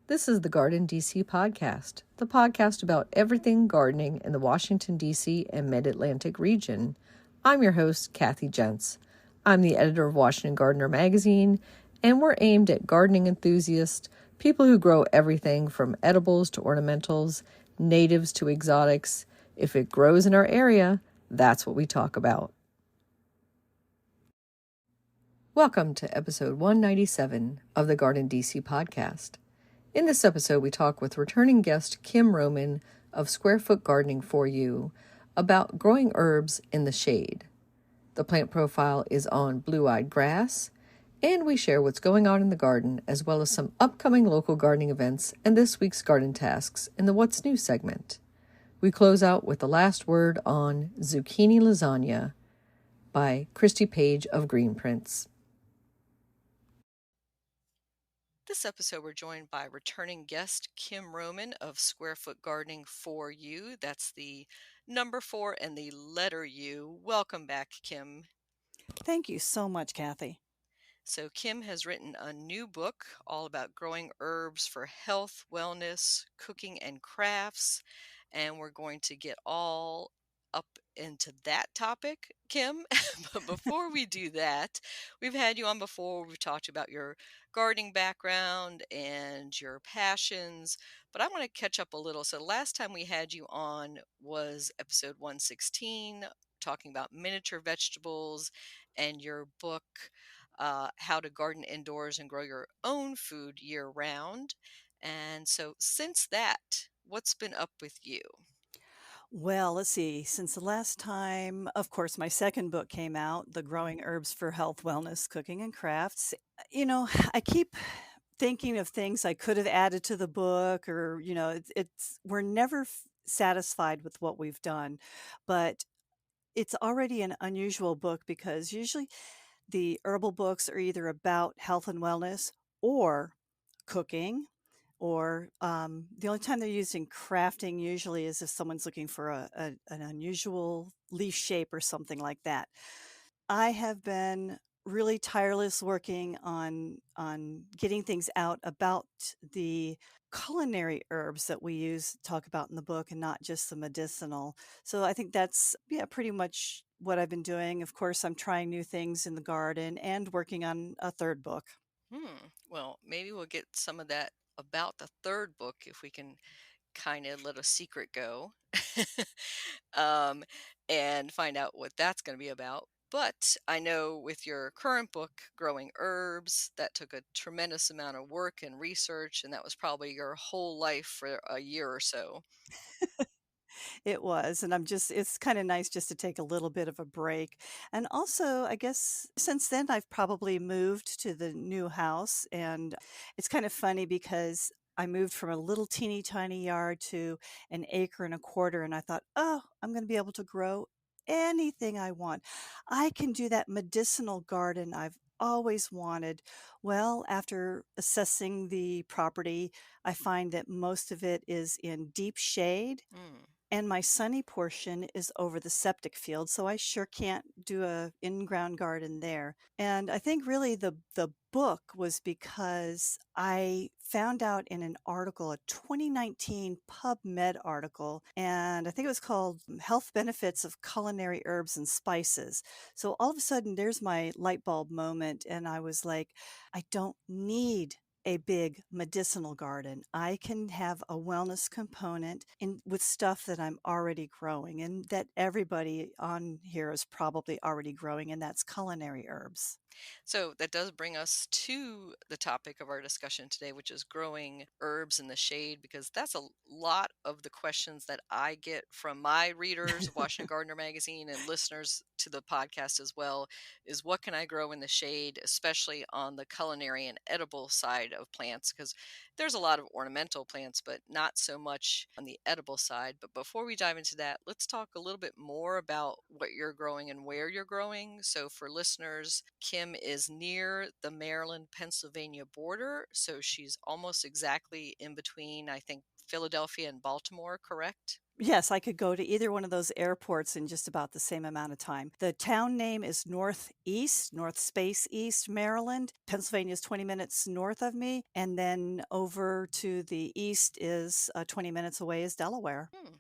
This is the GardenDC podcast, the podcast about everything gardening in the Washington, D.C. and Mid-Atlantic region. I'm your host, Kathy Jentz. I'm the editor of Washington Gardener magazine, and we're aimed at gardening enthusiasts, people who grow everything from edibles to ornamentals, natives to exotics. If it grows in our area, that's what we talk about. Welcome to episode 197 of the GardenDC podcast. In this episode, we talk with returning guest Kim Roman of Square Foot Gardening for You about growing herbs in the shade. The plant profile is on blue-eyed grass, and we share what's going on in the garden, as well as some upcoming local gardening events and this week's garden tasks in the What's New segment. We close out with the last word on Zucchini Lasagna by Christy Page of Green Prints. This episode, we're joined by returning guest Kim Roman of Square Foot Gardening for You. That's the number 4 and the letter U. Welcome back, Kim. Thank you so much, Kathy. So Kim has written a new book all about growing herbs for health, wellness, cooking, and crafts. And we're going to get all up into that topic, Kim. But before we do that, we've had you on before. We've talked about your gardening background and your passions, but I want to catch up a little. So the last time we had you on was episode 116, talking about miniature vegetables and your book, How to Garden Indoors and Grow Your Own Food Year Round. And so since that, what's been up with you? Well, let's see. Since the last time, of course, my second book came out, The Growing Herbs for Health, Wellness, Cooking, and Crafts. I keep thinking of things I could have added to the book, or, we're never satisfied with what we've done. But it's already an unusual book because usually the herbal books are either about health and wellness or cooking, or the only time they're used in crafting usually is if someone's looking for an unusual leaf shape or something like that. I have been really tireless working on getting things out about the culinary herbs that we talk about in the book, and not just the medicinal. So I think that's pretty much what I've been doing. Of course, I'm trying new things in the garden and working on a third book. Well, maybe we'll get some of that about the third book if we can kind of let a secret go um, and find out what that's going to be about. But I know with your current book, Growing Herbs, that took a tremendous amount of work and research, and that was probably your whole life for a year or so. It was, and it's kind of nice just to take a little bit of a break. And also, I guess since then, I've probably moved to the new house, and it's kind of funny because I moved from a little teeny tiny yard to an acre and a quarter, and I thought, oh, I'm going to be able to grow anything I want. I can do that medicinal garden I've always wanted. Well, after assessing the property, I find that most of it is in deep shade, and my sunny portion is over the septic field, so I sure can't do a in-ground garden there. And I think really the book was because I found out in an article, a 2019 PubMed article, and I think it was called Health Benefits of Culinary Herbs and Spices. So all of a sudden there's my light bulb moment, and I was like, I don't need a big medicinal garden. I can have a wellness component with stuff that I'm already growing and that everybody on here is probably already growing, and that's culinary herbs. So that does bring us to the topic of our discussion today, which is growing herbs in the shade, because that's a lot of the questions that I get from my readers of Washington Gardener magazine and listeners to the podcast as well, is what can I grow in the shade, especially on the culinary and edible side of plants, because there's a lot of ornamental plants, but not so much on the edible side. But before we dive into that, let's talk a little bit more about what you're growing and where you're growing. So for listeners, Kim is near the Maryland-Pennsylvania border. So she's almost exactly in between, I think, Philadelphia and Baltimore, correct? Yes, I could go to either one of those airports in just about the same amount of time. The town name is Northeast, North Space East, Maryland. Pennsylvania is 20 minutes north of me. And then over to the east is 20 minutes away is Delaware. Hmm.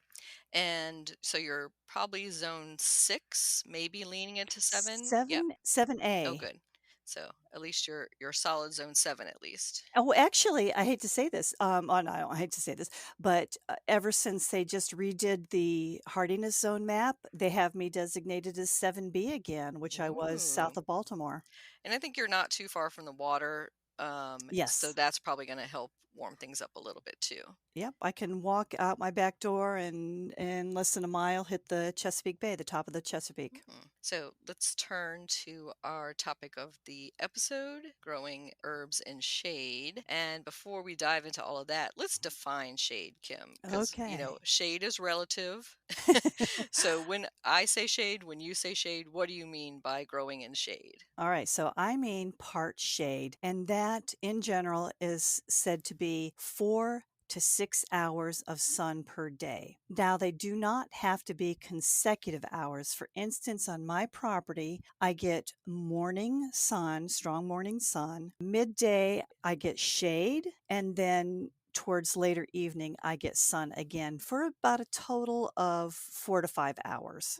And so you're probably zone 6, maybe leaning into 7. Yep. 7A. Oh, good. So at least you're solid zone 7 at least. Oh, actually, I hate to say this. Oh, no, I hate to say this, but ever since they just redid the hardiness zone map, they have me designated as 7B again, which I was south Ooh. of Baltimore. And I think you're not too far from the water. So Yes. that's probably going to help warm things up a little bit too. Yep. I can walk out my back door and in less than a mile hit the Chesapeake Bay, the top of the Chesapeake. So let's turn to our topic of the episode, growing herbs in shade. And before we dive into all of that, let's define shade, Kim, because, Okay. shade is relative. So when I say shade, when you say shade, what do you mean by growing in shade? All right, so I mean part shade, and that in general is said to be 4 to 6 hours of sun per day. Now, they do not have to be consecutive hours. For instance, on my property, I get morning sun, strong morning sun. Midday, I get shade, and then towards later evening, I get sun again for about a total of 4 to 5 hours.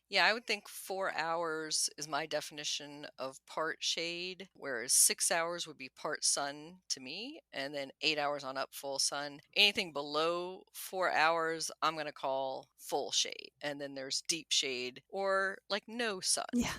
Yeah, I would think 4 hours is my definition of part shade, whereas 6 hours would be part sun to me, and then 8 hours on up full sun. Anything below 4 hours, I'm going to call full shade. And then there's deep shade or like no sun. Yeah.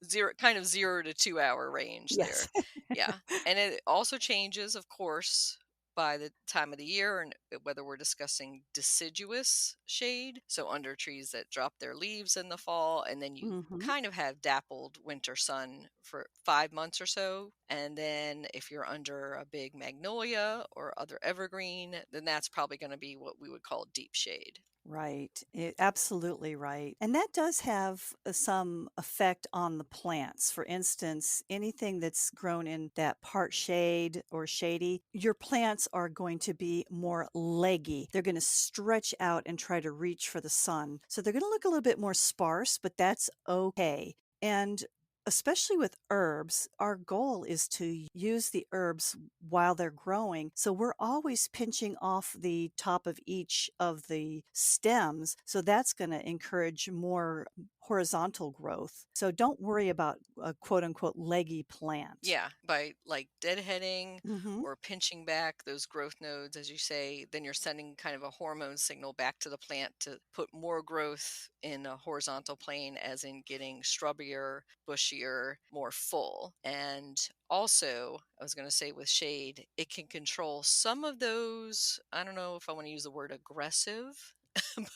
Zero, kind of 0 to 2 hour range Yes. there. Yeah. And it also changes, of course, by the time of the year and whether we're discussing deciduous shade, so under trees that drop their leaves in the fall, and then you Mhm. kind of have dappled winter sun for 5 months or so. And then if you're under a big magnolia or other evergreen, then that's probably going to be what we would call deep shade. Right. Absolutely right. And that does have some effect on the plants. For instance, anything that's grown in that part shade or shady, your plants are going to be more leggy. They're going to stretch out and try to reach for the sun. So they're going to look a little bit more sparse, but that's okay. And especially with herbs, our goal is to use the herbs while they're growing. So we're always pinching off the top of each of the stems. So that's going to encourage more horizontal growth. So don't worry about a quote unquote leggy plant. Yeah, by like deadheading Hmm. or pinching back those growth nodes, as you say, then you're sending kind of a hormone signal back to the plant to put more growth in a horizontal plane, as in getting strubbier, bushier, more full. And also, I was going to say with shade, it can control some of those. I don't know if I want to use the word aggressive,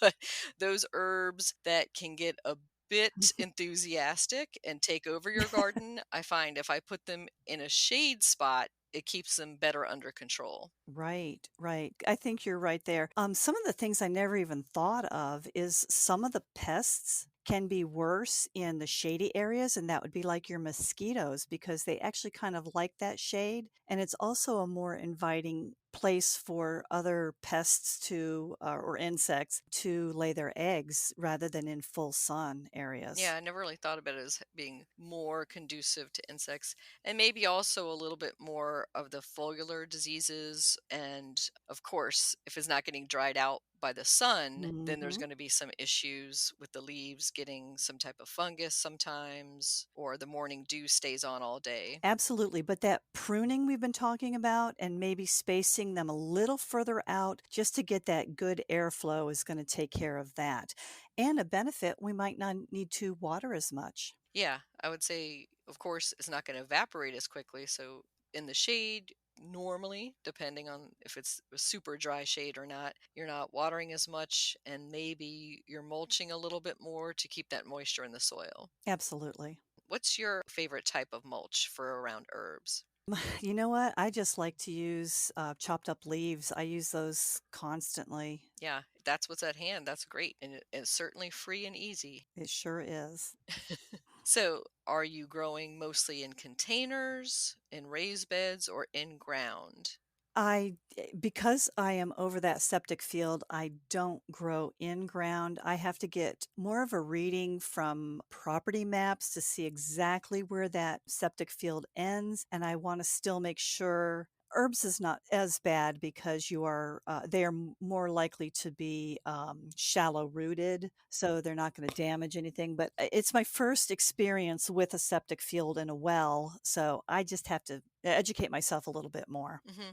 but those herbs that can get a bit enthusiastic and take over your garden, I find if I put them in a shade spot, it keeps them better under control. Right, right. I think you're right there. Some of the things I never even thought of is some of the pests can be worse in the shady areas, and that would be like your mosquitoes because they actually kind of like that shade. And it's also a more inviting place for other pests to, or insects to lay their eggs rather than in full sun Yeah, areas. I never really thought about it as being more conducive to insects, and maybe also a little bit more of the foliar diseases. And of course, if it's not getting dried out by the sun, then there's Hmm. going to be some issues with the leaves getting some type of fungus sometimes, or the morning dew stays on all day. Absolutely. But that pruning we've been talking about and maybe spacing them a little further out just to get that good airflow is going to take care of that. And a benefit, we might not need to water as much. Yeah, I would say, of course, it's not going to evaporate as quickly. So in the shade, normally, depending on if it's a super dry shade or not, you're not watering as much, and maybe you're mulching a little bit more to keep that moisture in the soil. Absolutely. What's your favorite type of mulch for around herbs? You know what? I just like to use chopped up leaves. I use those constantly. Yeah, if that's what's at hand. That's great. And it's certainly free and easy. It sure is. So, are you growing mostly in containers, in raised beds, or in ground? Because I am over that septic field, I don't grow in ground. I have to get more of a reading from property maps to see exactly where that septic field ends, and I wanna still make sure herbs is not as bad because they are more likely to be shallow rooted, so they're not going to damage anything. But it's my first experience with a septic field and a well, so I just have to educate myself a little bit more. Hmm.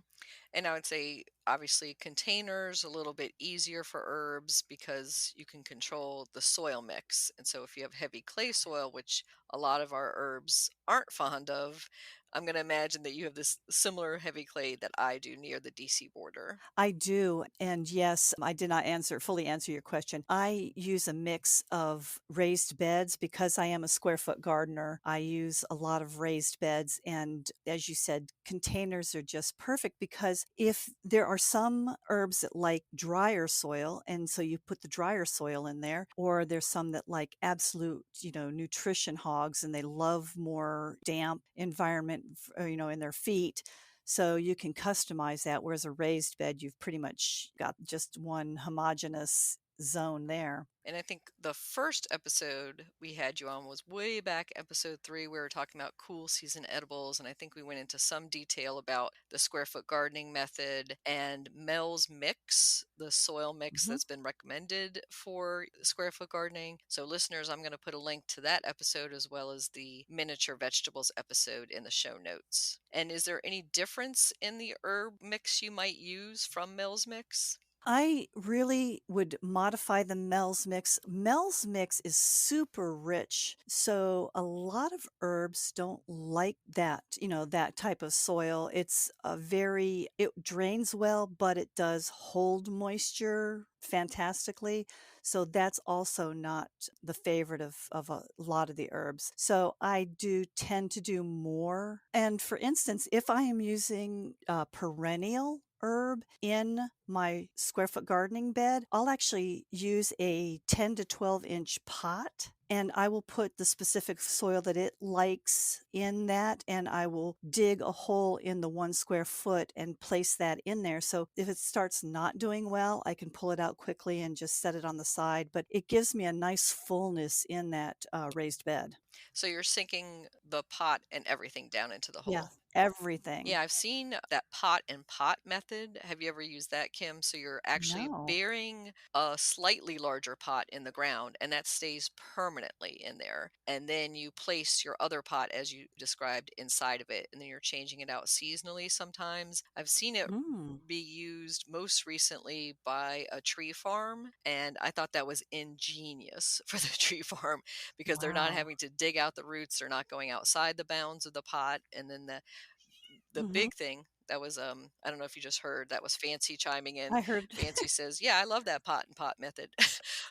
And I would say, obviously, containers a little bit easier for herbs because you can control the soil mix. And so, if you have heavy clay soil, which a lot of our herbs aren't fond of, I'm going to imagine that you have this similar heavy clay that I do near the DC border. I do. And yes, I did not fully answer your question. I use a mix of raised beds because I am a square foot gardener. I use a lot of raised beds. And as you said, containers are just perfect because if there are some herbs that like drier soil, and so you put the drier soil in there, or there's some that like absolute, nutrition hogs and they love more damp environment, in their feet, so you can customize that, whereas a raised bed, you've pretty much got just one homogeneous zone there. And I think the first episode we had you on was way back, episode 3. We were talking about cool season edibles. And I think we went into some detail about the square foot gardening method and Mel's Mix, the soil mix Mhm. that's been recommended for square foot gardening. So, listeners, I'm going to put a link to that episode as well as the miniature vegetables episode in the show notes. And is there any difference in the herb mix you might use from Mel's Mix? I really would modify the Mel's Mix. Mel's Mix is super rich, so a lot of herbs don't like that type of soil. It drains well, but it does hold moisture fantastically. So that's also not the favorite of a lot of the herbs. So I do tend to do more. And for instance, if I am using perennial herb in my square foot gardening bed, I'll actually use a 10 to 12-inch pot, and I will put the specific soil that it likes in that, and I will dig a hole in the 1 square foot and place that in there. So if it starts not doing well, I can pull it out quickly and just set it on the side. But it gives me a nice fullness in that raised bed. So, you're sinking the pot and everything down into the Yeah, hole. everything. Yeah, I've seen that pot and pot method. Have you ever used that, Kim? So you're actually No. burying a slightly larger pot in the ground, and that stays permanently in there. And then you place your other pot, as you described, inside of it, and then you're changing it out seasonally sometimes. I've seen it Mm. be used most recently by a tree farm, and I thought that was ingenious for the tree farm because they're not Wow. having to dig out the roots, they're not going outside the bounds of the pot, and then the Mhm. big thing that was, I don't know if you just heard, that was Fancy chiming in. I heard. Fancy says, "Yeah, I love that pot and pot method."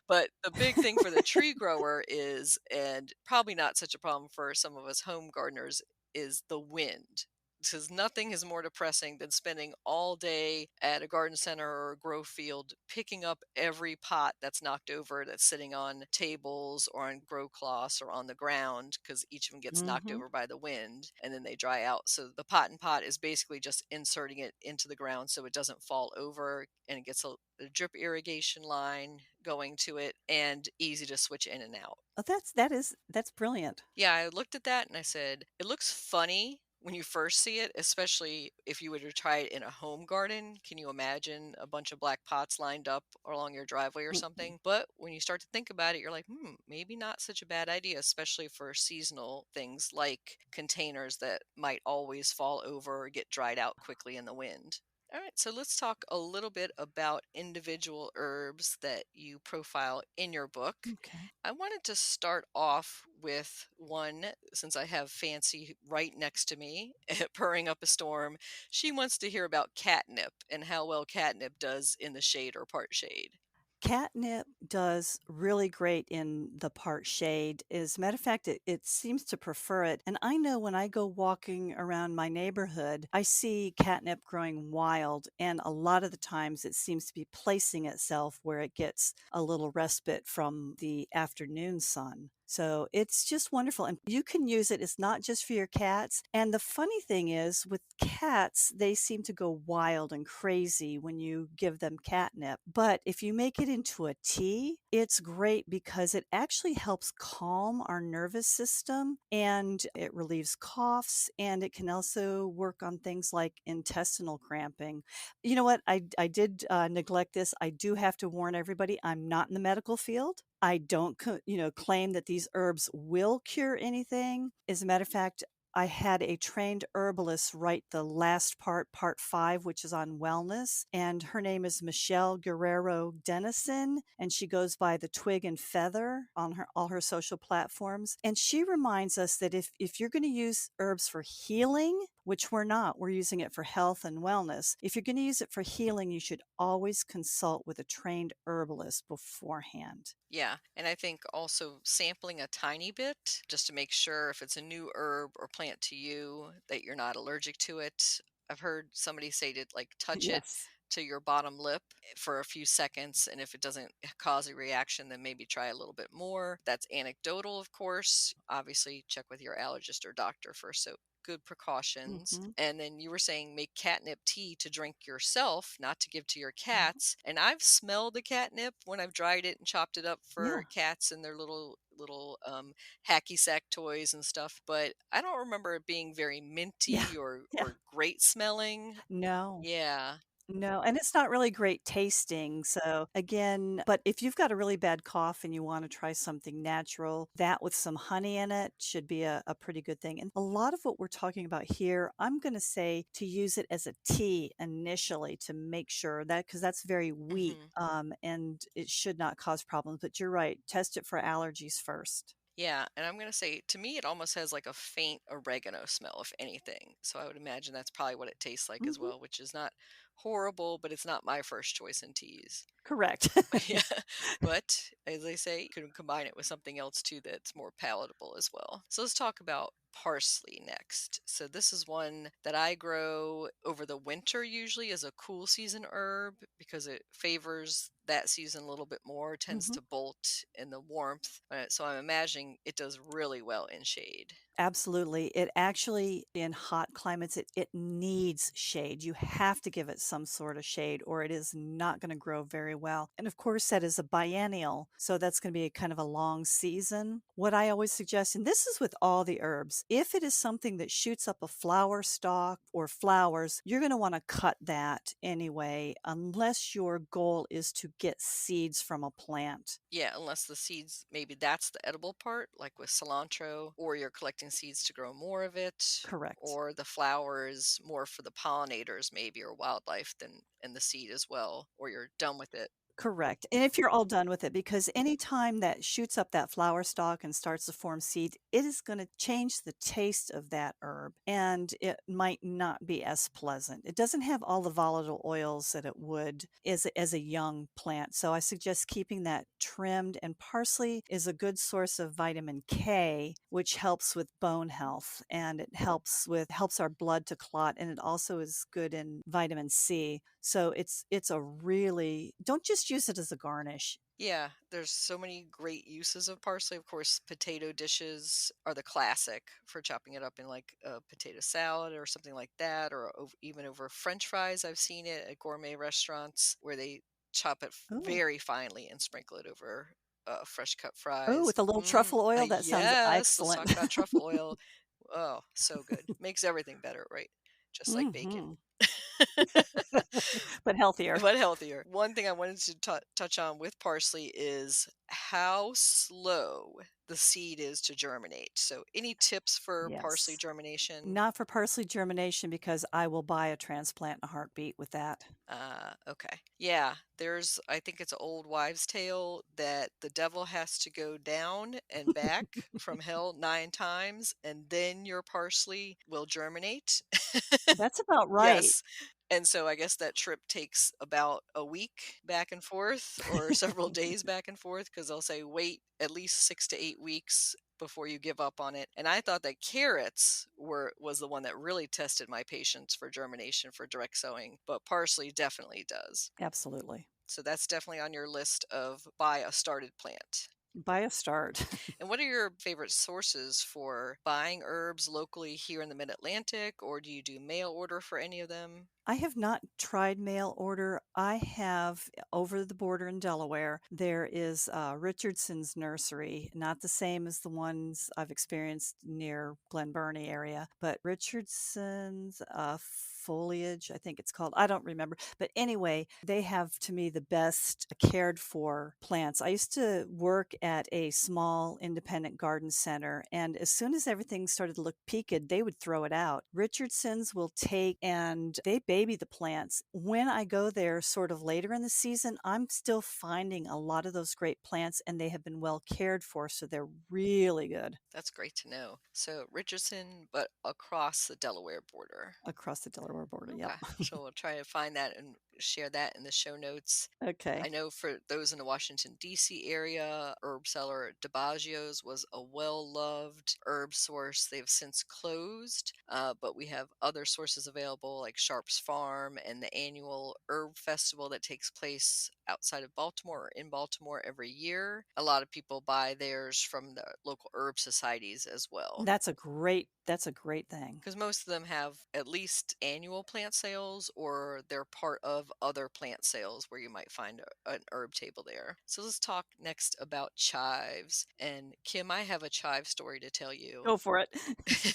But the big thing for the tree grower is, and probably not such a problem for some of us home gardeners, is the wind. Because nothing is more depressing than spending all day at a garden center or a grow field picking up every pot that's knocked over, that's sitting on tables or on grow cloths or on the ground, because each of them gets knocked Mhm. over by the wind and then they dry out. So the pot and pot is basically just inserting it into the ground so it doesn't fall over, and it gets a drip irrigation line going to it and easy to switch in and out. Oh, that's brilliant. Yeah, I looked at that and I said, it looks funny when you first see it, especially if you were to try it in a home garden. Can you imagine a bunch of black pots lined up along your driveway or Mm-mm. something? But when you start to think about it, you're like, maybe not such a bad idea, especially for seasonal things like containers that might always fall over or get dried out quickly in the wind. All right, so let's talk a little bit about individual herbs that you profile in your book. Okay. I wanted to start off with one since I have Fancy right next to me, purring up a storm. She wants to hear about catnip and how well catnip does in the shade or part shade. Catnip does really great in the part shade. As a matter of fact, it seems to prefer it. And I know when I go walking around my neighborhood, I see catnip growing wild. And a lot of the times it seems to be placing itself where it gets a little respite from the afternoon sun. So it's just wonderful. And you can use it. It's not just for your cats. And the funny thing is, with cats, they seem to go wild and crazy when you give them catnip. But if you make it into a tea, it's great because it actually helps calm our nervous system and it relieves coughs, and it can also work on things like intestinal cramping. You know what? I did neglect this. I do have to warn everybody, I'm not in the medical field. I don't, claim that these herbs will cure anything. As a matter of fact, I had a trained herbalist write the last part 5, which is on wellness. And her name is Michelle Guerrero Denison. And she goes by the Twig and Feather on all her social platforms. And she reminds us that if you're going to use herbs for healing, which we're not, we're using it for health and wellness. If you're going to use it for healing, you should always consult with a trained herbalist beforehand. Yeah, and I think also sampling a tiny bit just to make sure if it's a new herb or plant to you that you're not allergic to it. I've heard somebody say to like touch it Yes. to your bottom lip for a few seconds, and if it doesn't cause a reaction, then maybe try a little bit more. That's anecdotal, of course. Obviously, check with your allergist or doctor first. So good precautions. Hmm. And then you were saying make catnip tea to drink yourself, not to give to your cats. And I've smelled the catnip when I've dried it and chopped it up Yeah. for cats and their little hacky sack toys and stuff. But I don't remember it being very Yeah. minty Yeah. or great smelling. No. Yeah. No, and it's not really great tasting. So again, but if you've got a really bad cough and you want to try something natural, that with some honey in it should be a pretty good thing. And a lot of what we're talking about here, I'm going to say to use it as a tea initially to make sure that, because that's very weak, Hmm. and it should not cause problems. But you're right, test it for allergies first. Yeah, and I'm gonna say to me it almost has like a faint oregano smell, if anything. So I would imagine that's probably what it tastes like as Hmm. well, which is not horrible, but it's not my first choice in teas. Correct. Yeah, but as they say, you can combine it with something else too that's more palatable as well. So let's talk about parsley next. So this is one that I grow over the winter usually as a cool season herb because it favors that season a little bit more, tends Hmm. to bolt in the warmth. So I'm imagining it does really well in shade. Absolutely. It actually, in hot climates, it needs shade. You have to give it some sort of shade or it is not going to grow very well. And of course, that is a biennial. So that's going to be kind of a long season. What I always suggest, and this is with all the herbs, if it is something that shoots up a flower stalk or flowers, you're going to want to cut that anyway, unless your goal is to get seeds from a plant. Yeah, unless the seeds, maybe that's the edible part, like with cilantro, or you're collecting seeds to grow more of it, Correct. or the flower is more for the pollinators, maybe, or wildlife than and the seed as well, or you're done with it. Correct. And if you're all done with it, because anytime that shoots up that flower stalk and starts to form seed, it is going to change the taste of that herb and it might not be as pleasant. It doesn't have all the volatile oils that it would as a young plant. So I suggest keeping that trimmed, and parsley is a good source of vitamin K, which helps with bone health and it helps our blood to clot, and it also is good in vitamin C. So it's a really, don't just use it as a garnish. Yeah, there's so many great uses of parsley. Of course, potato dishes are the classic for chopping it up in like a potato salad or something like that, or even over French fries. I've seen it at gourmet restaurants where they chop it Oh. very finely and sprinkle it over fresh cut Oh, fries. with a little truffle oil? That sounds Yes, let's talk excellent. about truffle oil. Oh, so good. Makes everything better, right? Just like bacon. Mhm. But healthier. But healthier. One thing I wanted to touch on with parsley is how slow the seed is to germinate. So, any tips for parsley Yes. germination? Not for parsley germination because I will buy a transplant in a heartbeat with that. Okay. Yeah, I think it's an old wives' tale that the devil has to go down and back from hell 9 times, and then your parsley will germinate. That's about right. Yes. And so I guess that trip takes about a week back and forth or several days back and forth because they'll say wait at least 6 to 8 weeks before you give up on it. And I thought that carrots was the one that really tested my patience for germination for direct sowing, but parsley definitely does. Absolutely. So that's definitely on your list of buy a started plant. Buy a start. And what are your favorite sources for buying herbs locally here in the Mid-Atlantic, or do you do mail order for any of them? I have not tried mail order. I have over the border in Delaware, there is Richardson's nursery, not the same as the ones I've experienced near Glen Burnie area, but Richardson's foliage, I think it's called. I don't remember. But anyway, they have to me the best cared for plants. I used to work at a small independent garden center, and as soon as everything started to look peaked, they would throw it out. Richardson's will take and they baby the plants. When I go there sort of later in the season, I'm still finding a lot of those great plants and they have been well cared for, so they're really good That's great to know. So Richardson, but across the Delaware border. across the Delaware border. Yep. Okay. So we'll try to find that and share that in the show notes. Okay. I know for those in the Washington, D.C. area, herb seller DiBaggio's was a well loved herb source. They've since closed, but we have other sources available like Sharp's Farm and the annual herb festival that takes place outside of Baltimore or in Baltimore every year. A lot of people buy theirs from the local herb societies as well, That's a great thing. because most of them have at least annual plant sales or they're part of other plant sales where you might find an herb table there. So let's talk next about chives. And Kim, I have a chive story to tell you. Go for it.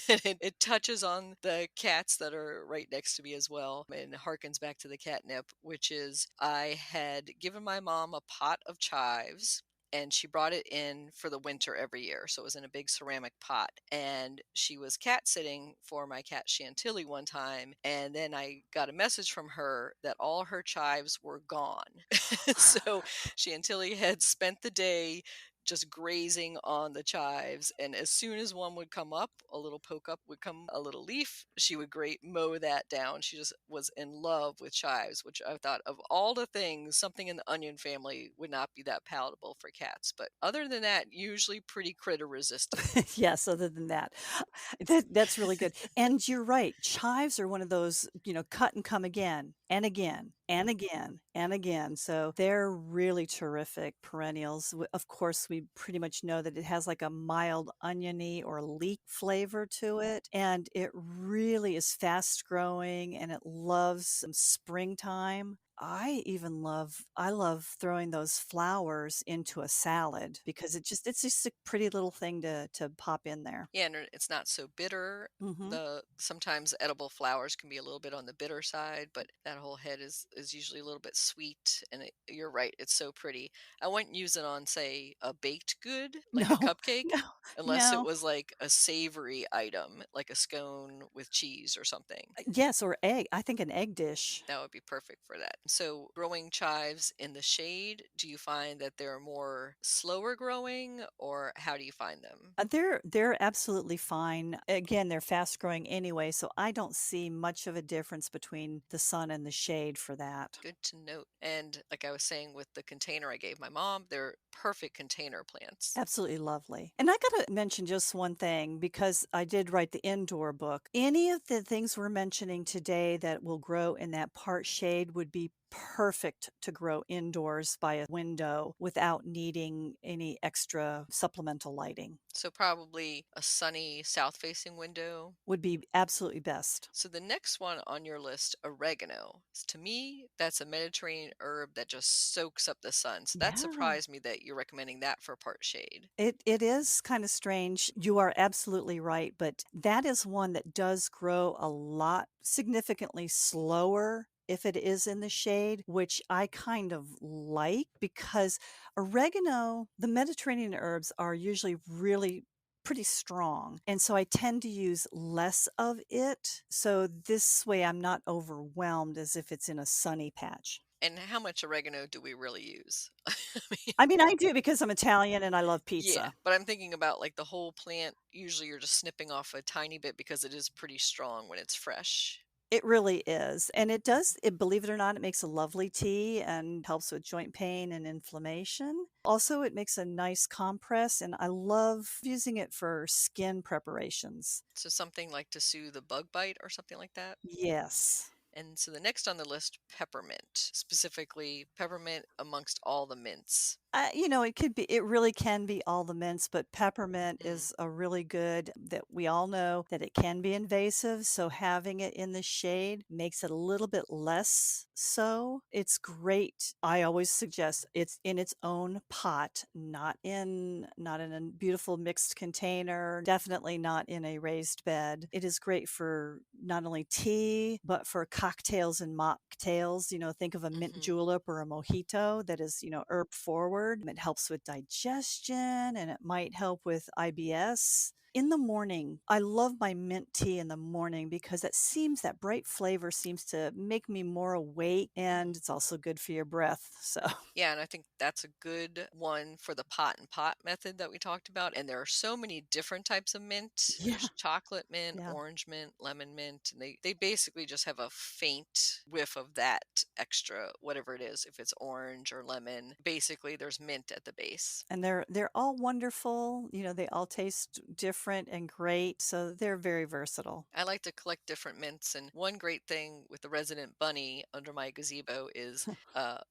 It touches on the cats that are right next to me as well and harkens back to the catnip, which is I had given my mom a pot of chives and she brought it in for the winter every year. So it was in a big ceramic pot. And she was cat sitting for my cat Chantilly one time. And then I got a message from her that all her chives were gone. So Chantilly had spent the day just grazing on the chives. And as soon as one would come up, a little poke up would come a little leaf, she would great mow that down. She just was in love with chives, which I thought of all the things, something in the onion family would not be that palatable for cats. But other than that, usually pretty critter resistant. Yes, other than that. That's really good. And you're right. Chives are one of those, cut and come again and again and again and again. So they're really terrific perennials. Of course, we pretty much know that it has like a mild oniony or leek flavor to it. And it really is fast growing and it loves some springtime. I love throwing those flowers into a salad because it's just a pretty little thing to pop in there. Yeah, and it's not so bitter. Mhm. The sometimes edible flowers can be a little bit on the bitter side, but that whole head is usually a little bit sweet. And you're right, it's so pretty. I wouldn't use it on, say, a baked good like a No, cupcake, no, unless it no. was like a savory item, like a scone with cheese or something. Yes, or egg. I think an egg dish. That would be perfect for that. So, growing chives in the shade, do you find that they're more slower growing, or how do you find them? They're absolutely fine. Again, they're fast growing anyway, so I don't see much of a difference between the sun and the shade for that. Good to note. And like I was saying with the container I gave my mom, they're perfect container plants. Absolutely lovely. And I got to mention just one thing because I did write the indoor book. Any of the things we're mentioning today that will grow in that part shade would be perfect to grow indoors by a window without needing any extra supplemental lighting. So, probably a sunny south facing window. Would be absolutely best. So, the next one on your list, oregano. To me, that's a Mediterranean herb that just soaks up the sun. So, that Yeah. surprised me that you're recommending that for part shade. It is kind of strange. You are absolutely right, but that is one that does grow a lot significantly slower if it is in the shade, which I kind of like because oregano, the Mediterranean herbs are usually really pretty strong. And so I tend to use less of it. So this way I'm not overwhelmed as if it's in a sunny patch. And how much oregano do we really use? I mean, I mean, I do because I'm Italian and I love yeah, pizza. but I'm thinking about like the whole plant. Usually you're just snipping off a tiny bit because it is pretty strong when it's fresh. It really is, and believe it or not, it makes a lovely tea and helps with joint pain and inflammation. Also, it makes a nice compress, and I love using it for skin preparations. So something like to soothe a bug bite or something like that. Yes. And so the next on the list, peppermint, specifically peppermint amongst all the mints. it really can be all the mints, but peppermint Mm, is a really good that we all know that it can be invasive. So having it in the shade makes it a little bit less so. It's great. I always suggest it's in its own pot, not in a beautiful mixed container, definitely not in a raised bed. It is great for not only tea, but for cocktails and mocktails. Think of a mint mhm. julep or a mojito that is, herb forward. It helps with digestion and it might help with IBS. In the morning, I love my mint tea in the morning because that bright flavor seems to make me more awake and it's also good for your breath. So, Yeah, and I think that's a good one for the pot and pot method that we talked about. And there are so many different types of mint. yeah, There's chocolate mint, yeah. orange mint, lemon mint, and they basically just have a faint whiff of that extra, whatever it is, if it's orange or lemon. Basically, there's mint at the base. And they're all wonderful. They all taste different and great, so they're very versatile. I like to collect different mints, and one great thing with the resident bunny under my gazebo is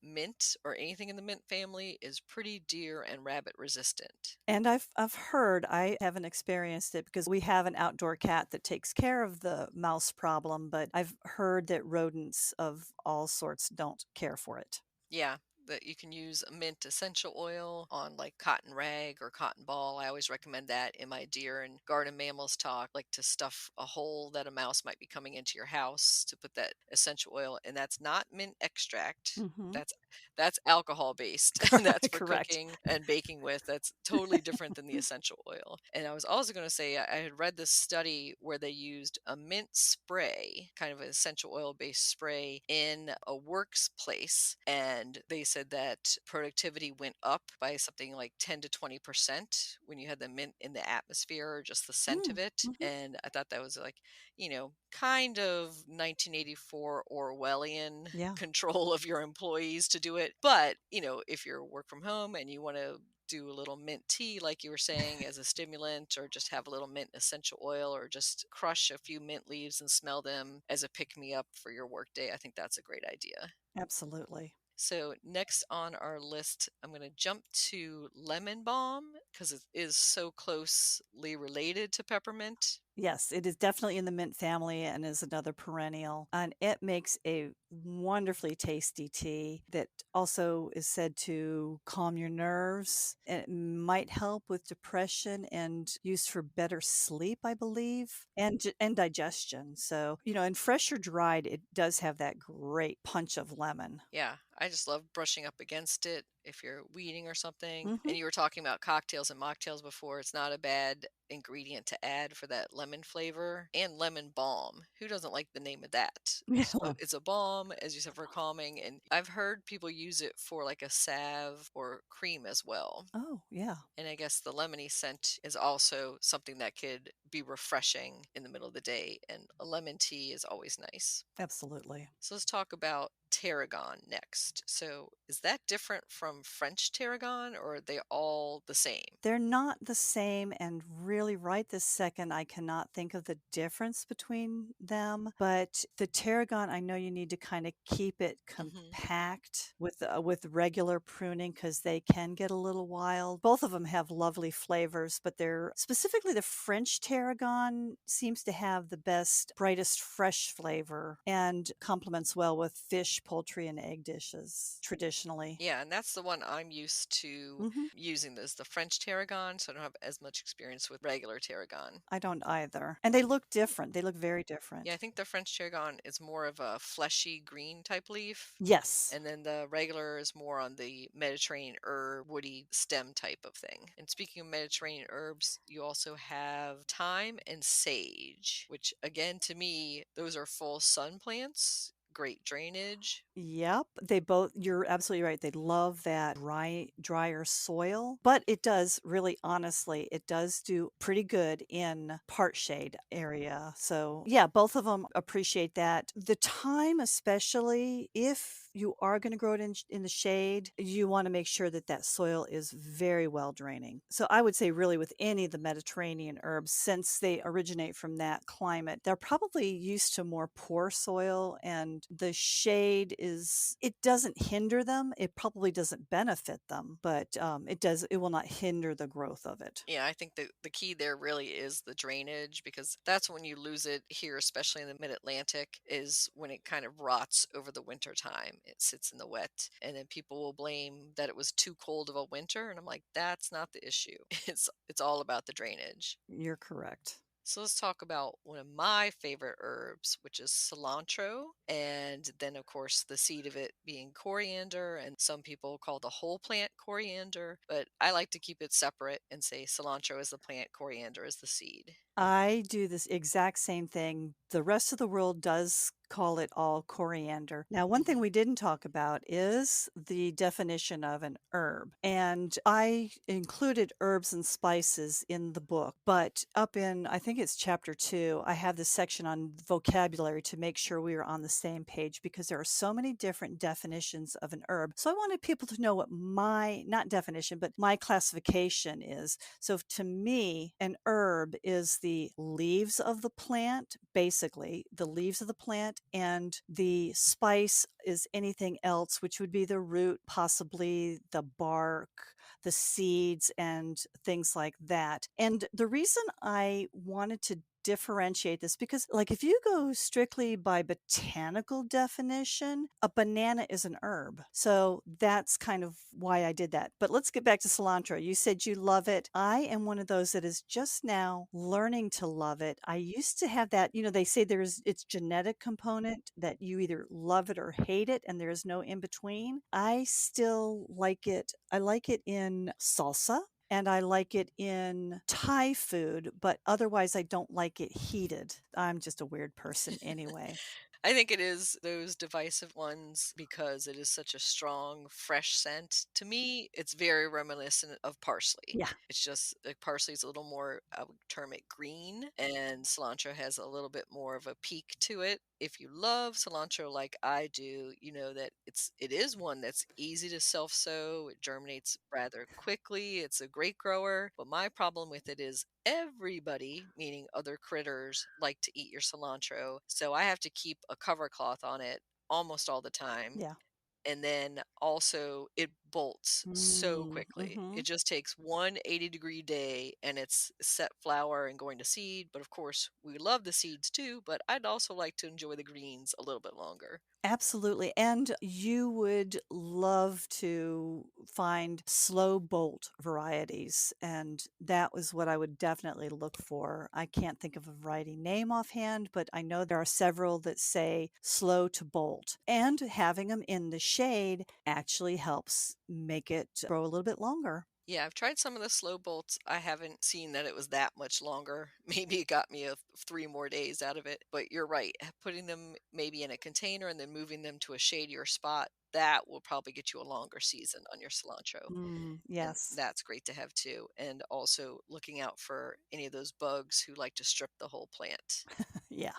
mint or anything in the mint family is pretty deer and rabbit resistant. And I've heard, I haven't experienced it because we have an outdoor cat that takes care of the mouse problem, but I've heard that rodents of all sorts don't care for it. Yeah, that you can use a mint essential oil on like cotton rag or cotton ball. I always recommend that in my deer and garden mammals talk, like to stuff a hole that a mouse might be coming into your house to put that essential oil. And that's not mint extract. Mhm. That's that's alcohol based. And that's for Correct. cooking and baking with. That's totally different than the essential oil. And I was also going to say I had read this study where they used a mint spray, kind of an essential oil based spray in a workplace, and they said that productivity went up by something like 10 to 20% when you had the mint in the atmosphere or just the scent of Mm, it. mhm. And I thought that was like, kind of 1984 Orwellian Yeah, control of your employees to do it. But, if you're work from home and you want to do a little mint tea, like you were saying, as a stimulant, or just have a little mint essential oil, or just crush a few mint leaves and smell them as a pick me up for your workday, I think that's a great idea. absolutely. So, next on our list, I'm going to jump to lemon balm because it is so closely related to peppermint. Yes, it is definitely in the mint family and is another perennial. And it makes a wonderfully tasty tea that also is said to calm your nerves. And it might help with depression and used for better sleep, I believe, and digestion. So, and fresh or dried, it does have that great punch of lemon. Yeah, I just love brushing up against it if you're weeding or something. Hmm. And you were talking about cocktails and mocktails before. It's not a bad ingredient to add for that lemon flavor and lemon balm. Who doesn't like the name of that? So Yeah. it's a balm, as you said, for calming. And I've heard people use it for like a salve or cream as well. Oh, yeah, And I guess the lemony scent is also something that could be refreshing in the middle of the day. And a lemon tea is always nice. absolutely. So let's talk about tarragon next. So is that different from French tarragon or are they all the same? They're not the same, and really right this second, I cannot think of the difference between them, but the tarragon, I know you need to kinda keep it Hmm. compact with regular pruning because they can get a little wild. Both of them have lovely flavors, but they're specifically the French tarragon seems to have the best, brightest fresh flavor and complements well with fish, poultry, and egg dishes traditionally. Yeah, and that's the one I'm used to Mhm. using this, the French tarragon. So I don't have as much experience with regular tarragon. I don't either. And they look different. They look very Yeah, I different. think the French tarragon is more of a fleshy green type leaf. Yes. And then the regular is more on the Mediterranean herb, woody stem type of thing. And speaking of Mediterranean herbs, you also have thyme and sage, which again, to me, those are full sun plants, great drainage. Yep. You're absolutely right. They love that drier soil, but it does really honestly, it does do pretty good in part shade area. So, yeah, both of them appreciate that. The time, especially if you are going to grow it in the shade, you want to make sure that that soil is very well draining. So I would say really with any of the Mediterranean herbs, since they originate from that climate, they're probably used to more poor soil, and the shade it doesn't hinder them. It probably doesn't benefit them, but it will not hinder the growth of it. Yeah, I think the key there really is the drainage because that's when you lose it here, especially in the mid Atlantic, is when it kind of rots over the winter time. It sits in the wet. And then people will blame that it was too cold of a winter. And I'm like, that's not the issue. It's all about the drainage. You're correct. So let's talk about one of my favorite herbs, which is cilantro. And then, of course, the seed of it being coriander. And some people call the whole plant coriander, but I like to keep it separate and say cilantro is the plant, coriander is the seed. I do this exact same thing. The rest of the world does call it all coriander. Now, one thing Hmm. we didn't talk about is the definition of an herb. And I included herbs and spices in the book, but up in, I think it's chapter 2, I have this section on vocabulary to make sure we are on the same page because there are so many different definitions of an herb. So I wanted people to know what not definition, but my classification is. So to me, an herb is the leaves of the plant, basically the leaves of the plant, and the spice is anything else, which would be the root, possibly the bark, the seeds, and things like that. And the reason I wanted to differentiate this because like if you go strictly by botanical definition, a banana is an herb. So that's kind of why I did that. But let's get back to cilantro. You said you love it. I am one of those that is just now learning to love it. I used to have that, they say it's genetic component that you either love it or hate it and there's no in between. I still like it. I like it in salsa and I like it in Thai food, but otherwise I don't like it heated. I'm just a weird person anyway. I think it is those divisive ones because it is such a strong, fresh scent. To me, it's very reminiscent of parsley. Yeah. It's just like parsley is a little more, I would term it green, and cilantro has a little bit more of a peak to it. If you love cilantro like I do, you know that it is one that's easy to self sow. It germinates rather quickly. It's a great grower. But my problem with it is everybody, meaning other critters, like to eat your cilantro. So I have to keep a cover cloth on it almost all the time. Yeah. And then also it bolts so quickly. It Mhm. just takes one 80-degree day and it's set flower and going to seed. But of course, we love the seeds too, but I'd also like to enjoy the greens a little bit longer. Absolutely. And you would love to find slow bolt varieties. And that was what I would definitely look for. I can't think of a variety name offhand, but I know there are several that say slow to bolt. And having them in the shade actually helps make it grow a little bit longer. Yeah, I've tried some of the slow bolts. I haven't seen that it was that much longer. Maybe it got me 3 more days out of it. But you're right. Putting them maybe in a container and then moving them to a shadier spot, that will probably get you a longer season on your cilantro. And Yes. that's great to have too. And also looking out for any of those bugs who like to strip the whole plant. Yeah.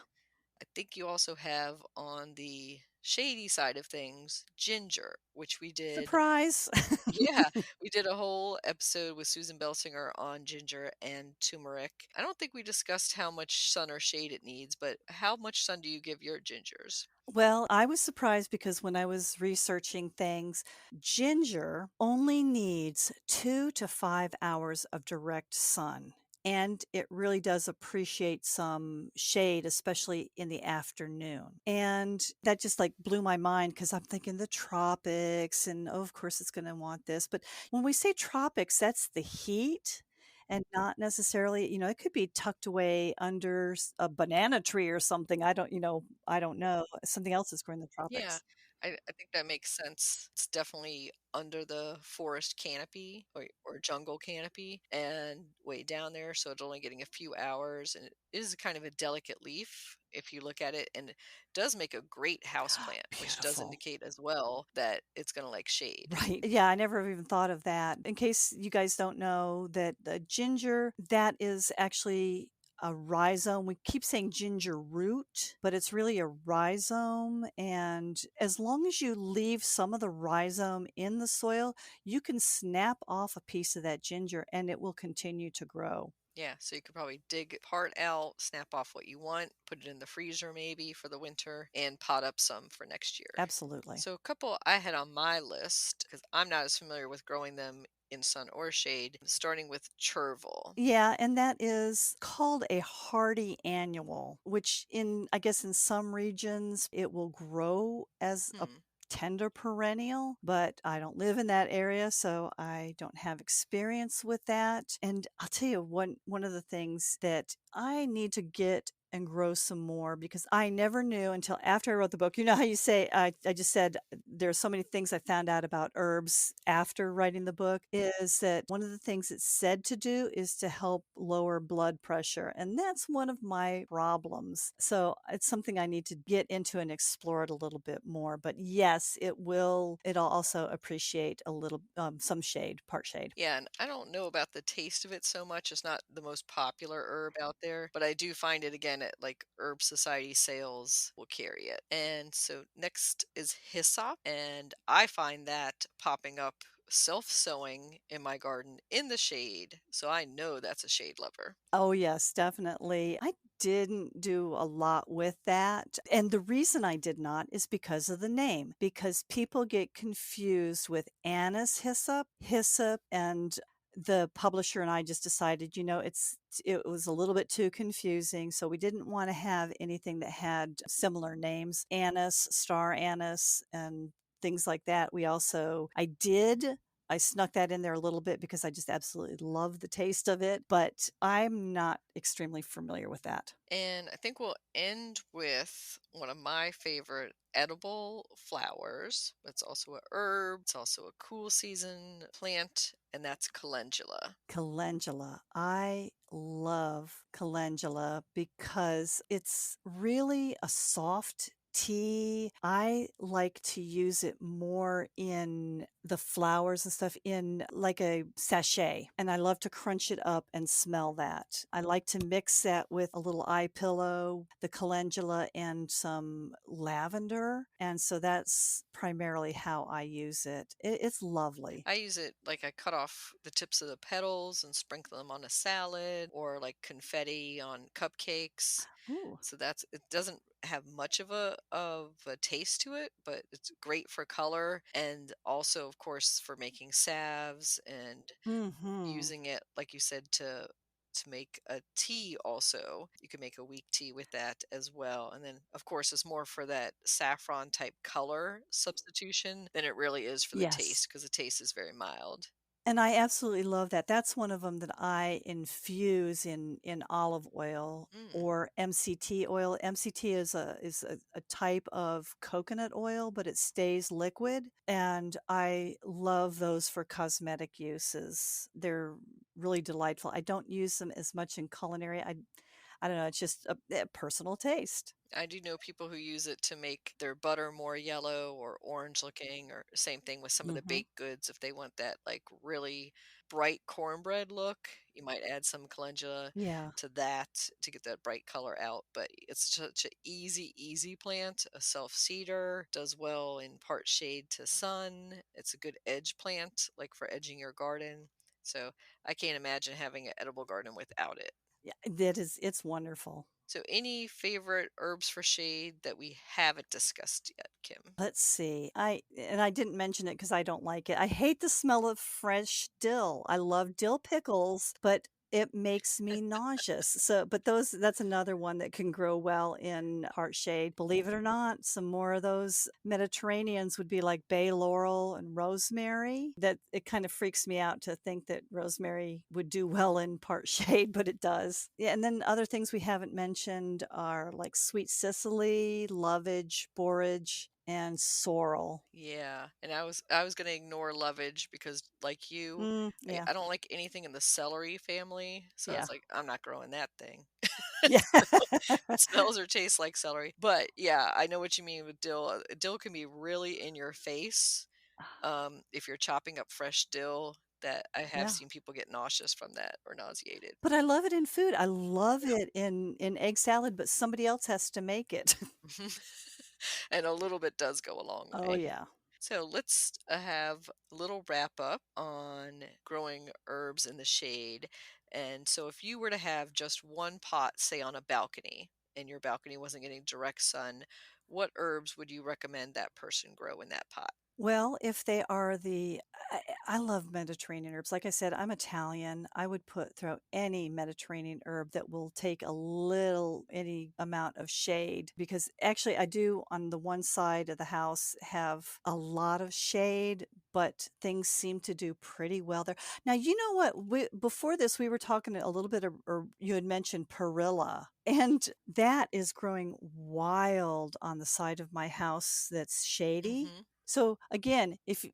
I think you also have on the shady side of things ginger, which we did. Surprise. Yeah, we did a whole episode with Susan Belsinger on ginger and turmeric. I don't think we discussed how much sun or shade it needs, but how much sun do you give your gingers? Well, I was surprised because when I was researching things, ginger only needs 2 to 5 hours of direct sun. And it really does appreciate some shade, especially in the afternoon. And that just like blew my mind because I'm thinking the tropics and oh, of course it's going to want this. But when we say tropics, that's the heat and not necessarily, it could be tucked away under a banana tree or something. I don't know. Something else is growing in the Yeah, tropics. I think that makes sense. It's definitely under the forest canopy or jungle canopy and way down there. So it's only getting a few hours. And it is kind of a delicate leaf if you look at it. And it does make a great house plant, which does Beautiful. indicate as well that it's going to like shade. Right. Yeah, I never even thought of that. In case you guys don't know that the ginger, that is actually a rhizome. We keep saying ginger root, but it's really a rhizome. And as long as you leave some of the rhizome in the soil, you can snap off a piece of that ginger and it will continue to grow. Yeah, so you could probably dig part out, snap off what you want, put it in the freezer maybe for the winter, and pot up some for next year. Absolutely. So, a couple I had on my list, because I'm not as familiar with growing them in sun or shade, starting with chervil. Yeah, and that is called a hardy annual, which I guess in some regions it will grow as a Hmm. tender perennial, but I don't live in that area, so I don't have experience with that. And I'll tell you one of the things that I need to get and grow some more because I never knew until after I wrote the book. You know how you say, I just said there's so many things I found out about herbs after writing the book, is that one of the things it's said to do is to help lower blood pressure. And that's one of my problems. So it's something I need to get into and explore it a little bit more. But yes, it'll also appreciate a little, some shade, part shade. Yeah, and I don't know about the taste of it so much. It's not the most popular herb out there, but I do find it again at like Herb Society sales will carry it. And so next is hyssop, and I find that popping up self sowing in my garden in the shade. So I know that's a shade lover. Oh, yes, definitely. I didn't do a lot with that. And the reason I did not is because of the name, because people get confused with anise hyssop, hyssop, and the publisher and I just decided, it was a little bit too confusing, so we didn't want to have anything that had similar names, anise, star anise, and things like that. I snuck that in there a little bit because I just absolutely love the taste of it, but I'm not extremely familiar with that. And I think we'll end with one of my favorite edible flowers. It's also a herb, it's also a cool season plant, and that's calendula. Calendula. I love calendula because it's really a soft tea. I like to use it more in the flowers and stuff in like a sachet, and I love to crunch it up and smell that. I like to mix that with a little eye pillow, the calendula, and some lavender. And so that's primarily how I use it. It's lovely. I use it like I cut off the tips of the petals and sprinkle them on a salad or like confetti on cupcakes. Ooh. So it doesn't have much of a taste to it, but it's great for color and also of course for making salves and Mhm. using it, like you said, to make a tea also. You can make a weak tea with that as well. And then of course it's more for that saffron type color substitution than it really is for the Yes. taste because the taste is very mild. And I absolutely love that. That's one of them that I infuse in olive oil Mm. or MCT oil. MCT is a type of coconut oil, but it stays liquid, and I love those for cosmetic uses. They're really delightful. I don't use them as much in culinary. I don't know, it's just a personal taste. I do know people who use it to make their butter more yellow or orange looking, or same thing with some of the Mhm. baked goods. If they want that like really bright cornbread look, you might add some calendula Yeah. to that to get that bright color out. But it's such an easy plant. A self seeder does well in part shade to sun. It's a good edge plant, like for edging your garden. So I can't imagine having an edible garden without it. Yeah, it's wonderful. So, any favorite herbs for shade that we haven't discussed yet, Kim? Let's see. I didn't mention it because I don't like it. I hate the smell of fresh dill. I love dill pickles, but it makes me nauseous. But that's another one that can grow well in heart shade. Believe it or not, some more of those Mediterraneans would be like bay laurel and rosemary. That it kind of freaks me out to think that rosemary would do well in part shade, but it does. Yeah, and then other things we haven't mentioned are like sweet cicely, lovage, borage, and sorrel. Yeah, and I was gonna ignore lovage because, like you, Yeah, I don't like anything in the celery family. So I yeah, was like, I'm not growing that thing. yeah. So, it smells or tastes like celery. But yeah, I know what you mean with dill. Dill can be really in your face if you're chopping up fresh dill. that I have Yeah. seen people get nauseous from that or nauseated. But I love it in food. I love it in egg salad, but somebody else has to make it. And a little bit does go a long Oh, way. yeah. So let's have a little wrap up on growing herbs in the shade. And so, if you were to have just one pot, say on a balcony, and your balcony wasn't getting direct sun, what herbs would you recommend that person grow in that pot? Well, if they are I love Mediterranean herbs. Like I said, I'm Italian. I would throw any Mediterranean herb that will take any amount of shade, because actually I do on the one side of the house have a lot of shade, but things seem to do pretty well there. Now, you know what? Before this, we were talking a little bit, or you had mentioned perilla, and that is growing wild on the side of my house that's shady. Hmm. So again, if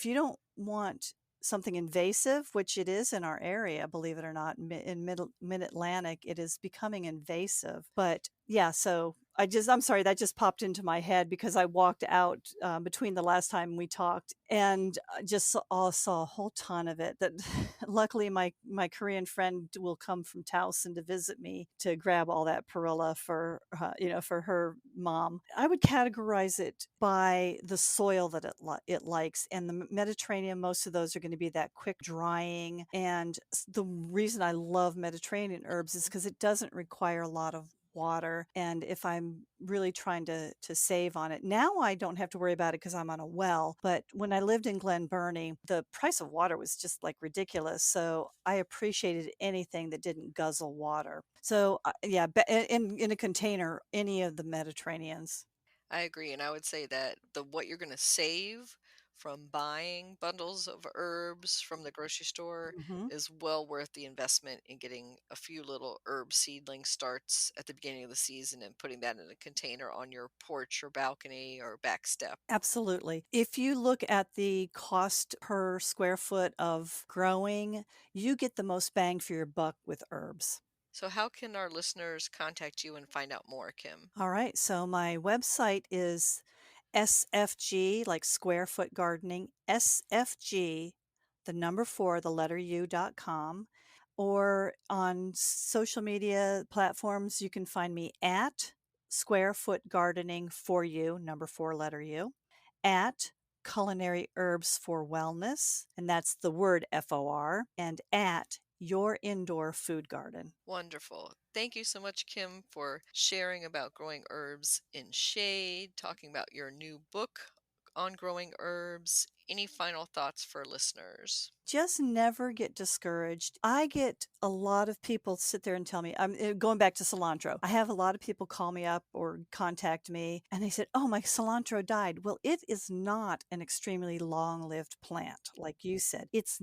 you don't want something invasive, which it is in our area, believe it or not, in mid Atlantic, it is becoming invasive. But yeah, so I'm sorry, that just popped into my head because I walked out between the last time we talked, and saw a whole ton of it. That luckily my Korean friend will come from Towson to visit me to grab all that perilla for for her mom. I would categorize it by the soil that it likes, and the Mediterranean. Most of those are going to be that quick drying, and the reason I love Mediterranean herbs is because it doesn't require a lot of water. And if I'm really trying to save on it now, I don't have to worry about it because I'm on a well. But when I lived in Glen Burnie, the price of water was just like ridiculous, so I appreciated anything that didn't guzzle water. So yeah, in a container, any of the Mediterraneans. I agree, and I would say that the what you're going to save from buying bundles of herbs from the grocery store Hmm. is well worth the investment in getting a few little herb seedling starts at the beginning of the season and putting that in a container on your porch or balcony or back step. Absolutely. If you look at the cost per square foot of growing, you get the most bang for your buck with herbs. So, how can our listeners contact you and find out more, Kim? All right. So my website is SFG, like square foot gardening, SFG, the number four, the letter U.com. Or on social media platforms, you can find me at Square Foot Gardening for You, number four, letter U, at Culinary Herbs for Wellness, and that's the word FOR, and at Your Indoor Food Garden. Wonderful. Thank you so much, Kim, for sharing about growing herbs in shade, talking about your new book on growing herbs. Any final thoughts for listeners? Just never get discouraged. I get a lot of people sit there and tell me, I'm going back to cilantro. I have a lot of people call me up or contact me and they said, "Oh, my cilantro died." Well, it is not an extremely long-lived plant, like you said. It's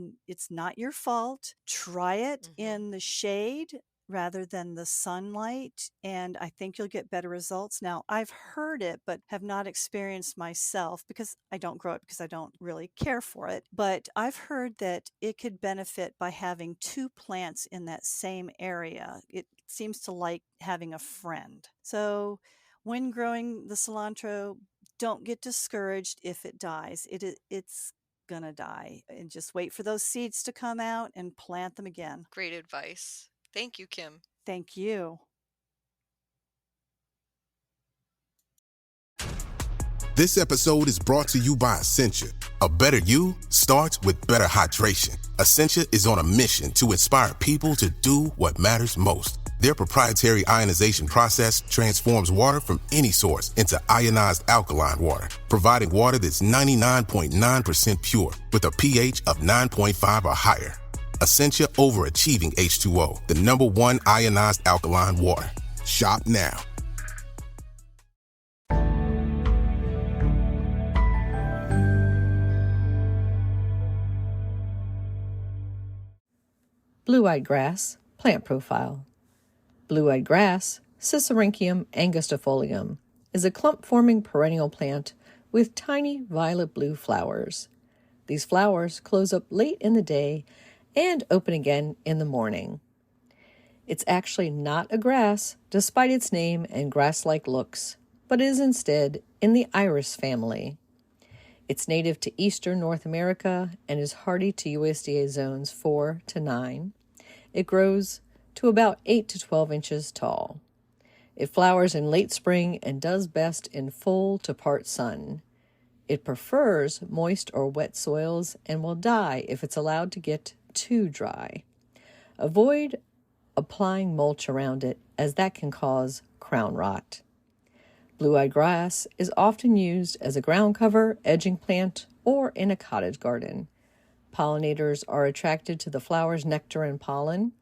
not your fault. Try it Hmm. in the shade rather than the sunlight, and I think you'll get better results. Now, I've heard it, but have not experienced myself because I don't grow it because I don't really care for it. But I've heard that it could benefit by having two plants in that same area. It seems to like having a friend. So, when growing the cilantro, don't get discouraged if it dies. It's gonna die, and just wait for those seeds to come out and plant them again. Great advice. Thank you, Kim. Thank you. This episode is brought to you by Essentia. A better you starts with better hydration. Essentia is on a mission to inspire people to do what matters most. Their proprietary ionization process transforms water from any source into ionized alkaline water, providing water that's 99.9% pure with a pH of 9.5 or higher. Essentia overachieving H2O, the number one ionized alkaline water. Shop now. Blue-eyed grass, plant profile. Blue-eyed grass, Cicericium angustifolium, is a clump-forming perennial plant with tiny violet-blue flowers. These flowers close up late in the day and open again in the morning. It's actually not a grass, despite its name and grass-like looks, but is instead in the iris family. It's native to eastern North America and is hardy to USDA zones 4 to 9. It grows to about 8 to 12 inches tall. It flowers in late spring and does best in full to part sun. It prefers moist or wet soils and will die if it's allowed to get too dry. Avoid applying mulch around it, as that can cause crown rot. Blue-eyed grass is often used as a ground cover, edging plant, or in a cottage garden. Pollinators are attracted to the flower's nectar and pollen.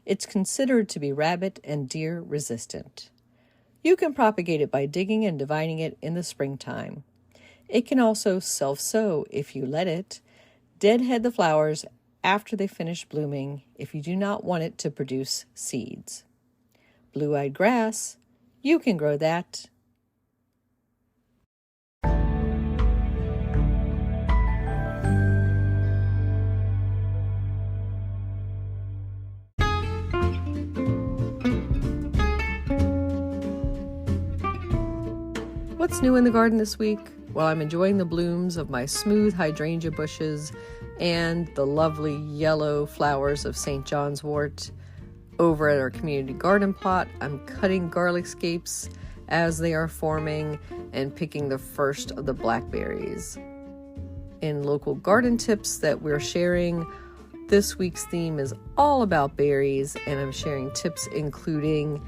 It's considered to be rabbit and deer resistant. You can propagate it by digging and dividing it in the springtime. It can also self-sow if you let it. Deadhead the flowers after they finish blooming if you do not want it to produce seeds. Blue-eyed grass, you can grow that. What's new in the garden this week? Well, I'm enjoying the blooms of my smooth hydrangea bushes and the lovely yellow flowers of St. John's wort. Over at our community garden plot, I'm cutting garlic scapes as they are forming and picking the first of the blackberries. In local garden tips that we're sharing, this week's theme is all about berries, and I'm sharing tips including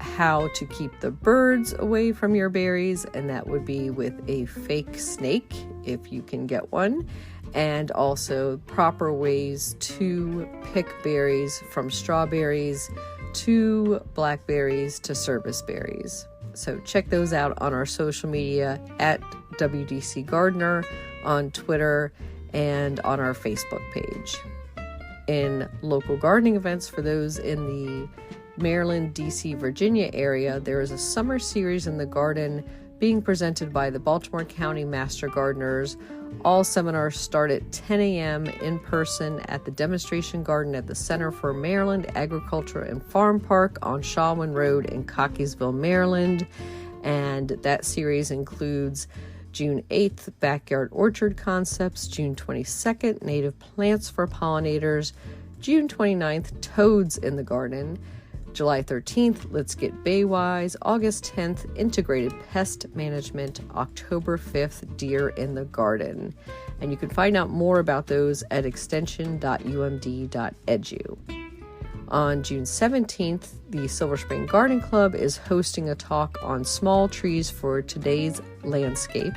how to keep the birds away from your berries, and that would be with a fake snake if you can get one, and also proper ways to pick berries from strawberries to blackberries to service berries. So check those out on our social media at WDC Gardener on Twitter and on our Facebook page. In local gardening events for those in the Maryland, DC, Virginia area, there is a summer series in the garden being presented by the Baltimore County Master Gardeners. All seminars start at 10 a.m. in person at the demonstration garden at the Center for Maryland Agriculture and Farm Park on Shawin Road in Cockeysville, Maryland. And that series includes June 8th, Backyard Orchard Concepts, June 22nd, Native Plants for Pollinators, June 29th, Toads in the Garden, July 13th, Let's Get Baywise, August 10th, Integrated Pest Management, October 5th, Deer in the Garden. And you can find out more about those at extension.umd.edu. On June 17th, the Silver Spring Garden Club is hosting a talk on small trees for today's landscape.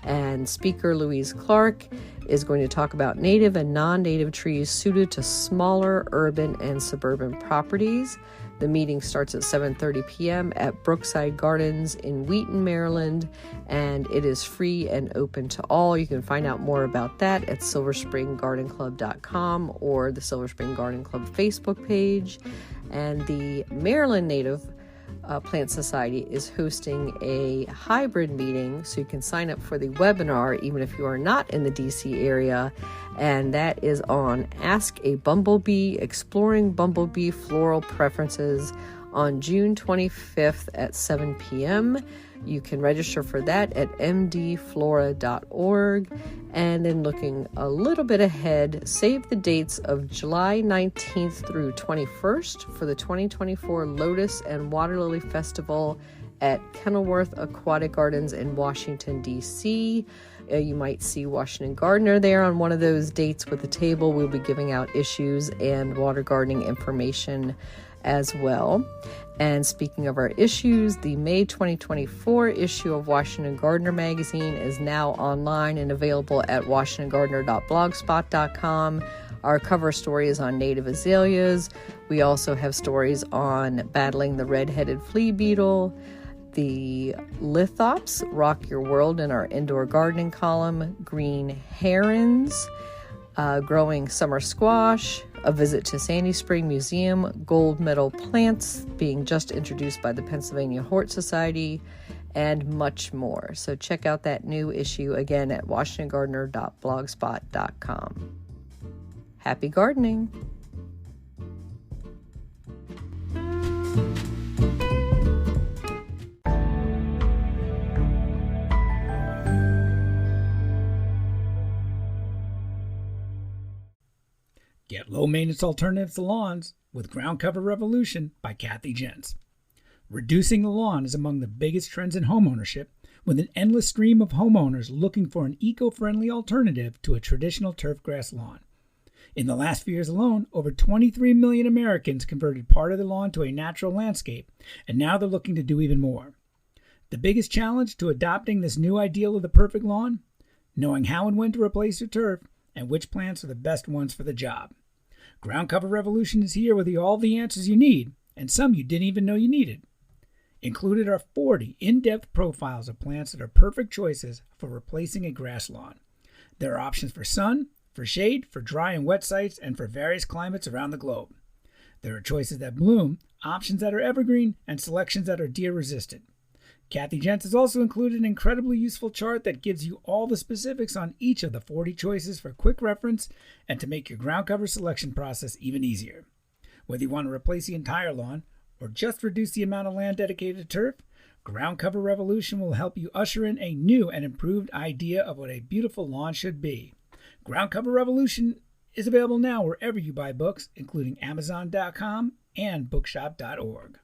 And speaker Louise Clark is going to talk about native and non-native trees suited to smaller urban and suburban properties. The meeting starts at 7:30 p.m. at Brookside Gardens in Wheaton, Maryland, and it is free and open to all. You can find out more about that at silverspringgardenclub.com or the Silver Spring Garden Club Facebook page. And the Maryland Native Plant Society is hosting a hybrid meeting, so you can sign up for the webinar even if you are not in the DC area, and that is on Ask a Bumblebee, Exploring Bumblebee Floral Preferences on June 25th at 7 p.m. You can register for that at mdflora.org. And then looking a little bit ahead, save the dates of July 19th through 21st for the 2024 Lotus and Water Lily Festival at Kenilworth Aquatic Gardens in Washington, D.C. You might see Washington Gardener there on one of those dates with a table. We'll be giving out issues and water gardening information as well. And speaking of our issues, the May 2024 issue of Washington Gardener magazine is now online and available at washingtongardener.blogspot.com. Our cover story is on native azaleas. We also have stories on battling the red-headed flea beetle, the lithops rock your world in our indoor gardening column, green herons, growing summer squash, a visit to Sandy Spring Museum, gold medal plants being just introduced by the Pennsylvania Hort Society, and much more. So check out that new issue again at washingtongardener.blogspot.com. Happy gardening! Get low-maintenance alternatives to lawns with Groundcover Revolution by Kathy Jentz. Reducing the lawn is among the biggest trends in homeownership, with an endless stream of homeowners looking for an eco-friendly alternative to a traditional turfgrass lawn. In the last few years alone, over 23 million Americans converted part of their lawn to a natural landscape, and now they're looking to do even more. The biggest challenge to adopting this new ideal of the perfect lawn? Knowing how and when to replace your turf and which plants are the best ones for the job. Groundcover Revolution is here with you all the answers you need, and some you didn't even know you needed. Included are 40 in-depth profiles of plants that are perfect choices for replacing a grass lawn. There are options for sun, for shade, for dry and wet sites, and for various climates around the globe. There are choices that bloom, options that are evergreen, and selections that are deer-resistant. Kathy Jentz has also included an incredibly useful chart that gives you all the specifics on each of the 40 choices for quick reference and to make your ground cover selection process even easier. Whether you want to replace the entire lawn or just reduce the amount of land dedicated to turf, Groundcover Revolution will help you usher in a new and improved idea of what a beautiful lawn should be. Groundcover Revolution is available now wherever you buy books, including Amazon.com and Bookshop.org.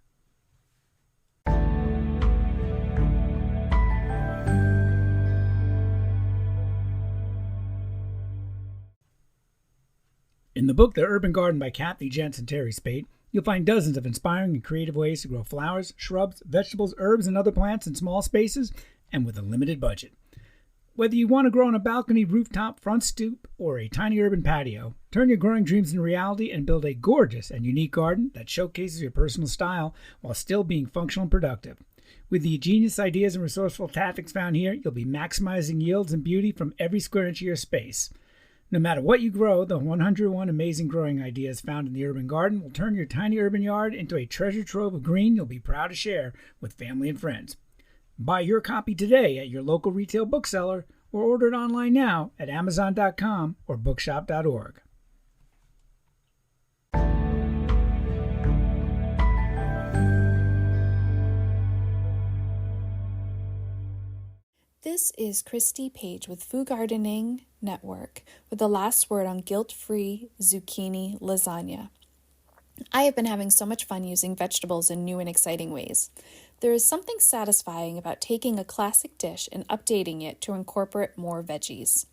In the book The Urban Garden by Kathy Jentz and Terry Spate, you'll find dozens of inspiring and creative ways to grow flowers, shrubs, vegetables, herbs, and other plants in small spaces and with a limited budget. Whether you want to grow on a balcony, rooftop, front stoop, or a tiny urban patio, turn your growing dreams into reality and build a gorgeous and unique garden that showcases your personal style while still being functional and productive. With the ingenious ideas and resourceful tactics found here, you'll be maximizing yields and beauty from every square inch of your space. No matter what you grow, the 101 amazing growing ideas found in the urban garden will turn your tiny urban yard into a treasure trove of green you'll be proud to share with family and friends. Buy your copy today at your local retail bookseller or order it online now at Amazon.com or Bookshop.org. This is Christy Page with Food Gardening Network with the last word on guilt-free zucchini lasagna. I have been having so much fun using vegetables in new and exciting ways. There is something satisfying about taking a classic dish and updating it to incorporate more veggies.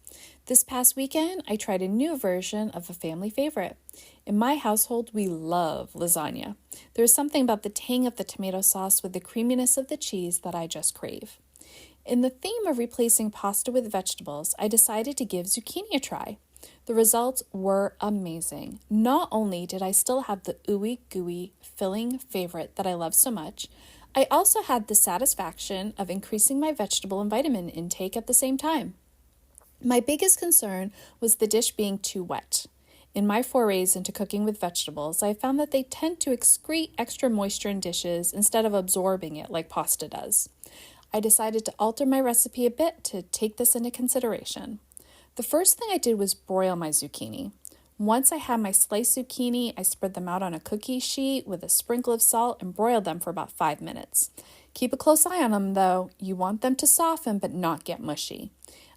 This past weekend, I tried a new version of a family favorite. In my household, we love lasagna. There is something about the tang of the tomato sauce with the creaminess of the cheese that I just crave. In the theme of replacing pasta with vegetables, I decided to give zucchini a try. The results were amazing. Not only did I still have the ooey gooey filling favorite that I love so much, I also had the satisfaction of increasing my vegetable and vitamin intake at the same time. My biggest concern was the dish being too wet. In my forays into cooking with vegetables, I found that they tend to excrete extra moisture in dishes instead of absorbing it like pasta does. I decided to alter my recipe a bit to take this into consideration. The first thing I did was broil my zucchini. Once I had my sliced zucchini, I spread them out on a cookie sheet with a sprinkle of salt and broiled them for about 5 minutes. Keep a close eye on them though. You want them to soften but not get mushy.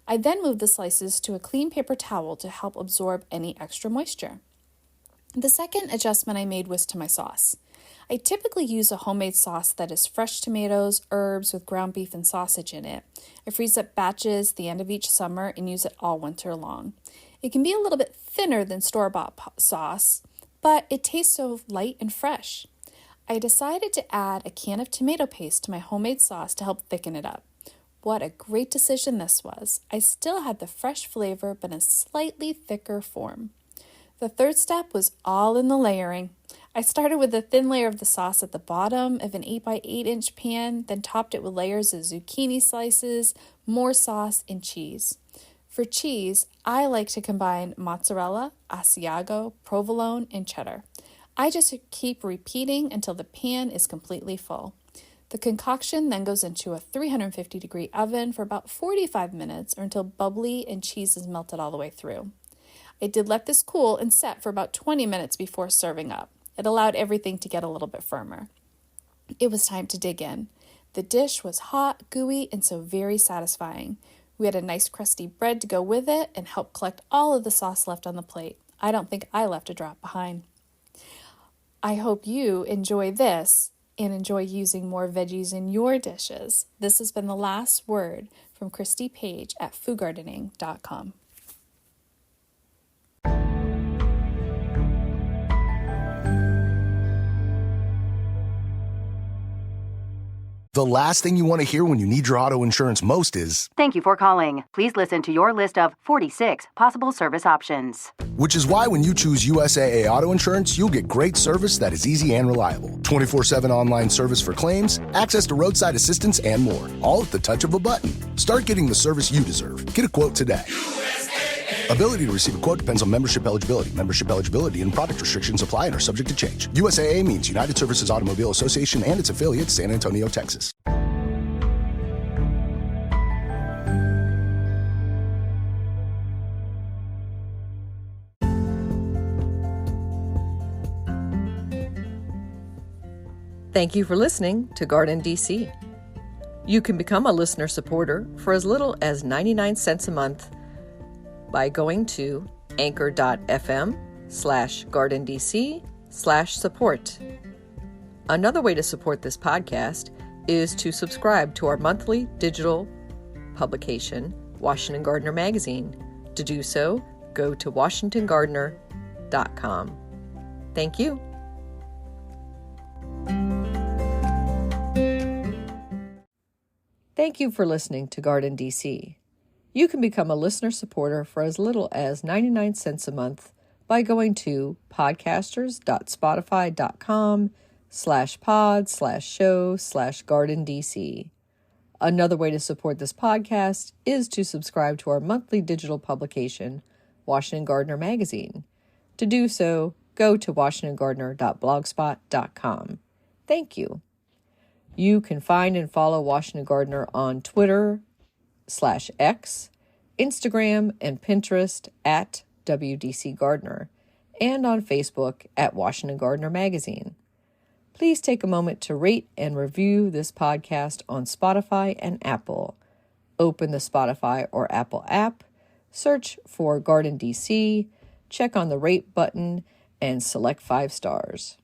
I then moved the slices to a clean paper towel to help absorb any extra moisture. The second adjustment I made was to my sauce. I typically use a homemade sauce that is fresh tomatoes, herbs with ground beef and sausage in it. I freeze up batches the end of each summer and use it all winter long. It can be a little bit thinner than store-bought sauce, but it tastes so light and fresh. I decided to add a can of tomato paste to my homemade sauce to help thicken it up. What a great decision this was. I still had the fresh flavor, but in a slightly thicker form. The third step was all in the layering. I started with a thin layer of the sauce at the bottom of an 8x8-inch pan, then topped it with layers of zucchini slices, more sauce, and cheese. For cheese, I like to combine mozzarella, Asiago, provolone, and cheddar. I just keep repeating until the pan is completely full. The concoction then goes into a 350-degree oven for about 45 minutes or until bubbly and cheese is melted all the way through. I did let this cool and set for about 20 minutes before serving up. It allowed everything to get a little bit firmer. It was time to dig in. The dish was hot, gooey, and so very satisfying. We had a nice crusty bread to go with it and help collect all of the sauce left on the plate. I don't think I left a drop behind. I hope you enjoy this and enjoy using more veggies in your dishes. This has been The Last Word from Christy Page at foodgardening.com. The last thing you want to hear when you need your auto insurance most is, "Thank you for calling. Please listen to your list of 46 possible service options." which is why when you choose USAA Auto Insurance, you'll get great service that is easy and reliable. 24/7 online service for claims, access to roadside assistance, and more, all at the touch of a button. Start getting the service you deserve. Get a quote today. Ability to receive a quote depends on membership eligibility. Membership eligibility and product restrictions apply and are subject to change. USAA means United Services Automobile Association and its affiliate, San Antonio, Texas. Thank you for listening to GardenDC. You can become a listener supporter for as little as 99 cents a month by going to anchor.fm/GardenDC/support. Another way to support this podcast is to subscribe to our monthly digital publication, Washington Gardener Magazine. To do so, go to WashingtonGardener.com. Thank you. Thank you for listening to GardenDC. You can become a listener supporter for as little as 99 cents a month by going to podcasters.spotify.com/pod/show/GardenDC. Another way to support this podcast is to subscribe to our monthly digital publication, Washington Gardener Magazine. To do so, go to washingtongardener.blogspot.com. Thank you. You can find and follow Washington Gardener on Twitter/X, Instagram, and Pinterest at WDC Gardener, and on Facebook at Washington Gardener Magazine. Please take a moment to rate and review this podcast on Spotify and Apple. Open the Spotify or Apple app, search for GardenDC, check on the rate button, and select 5 stars.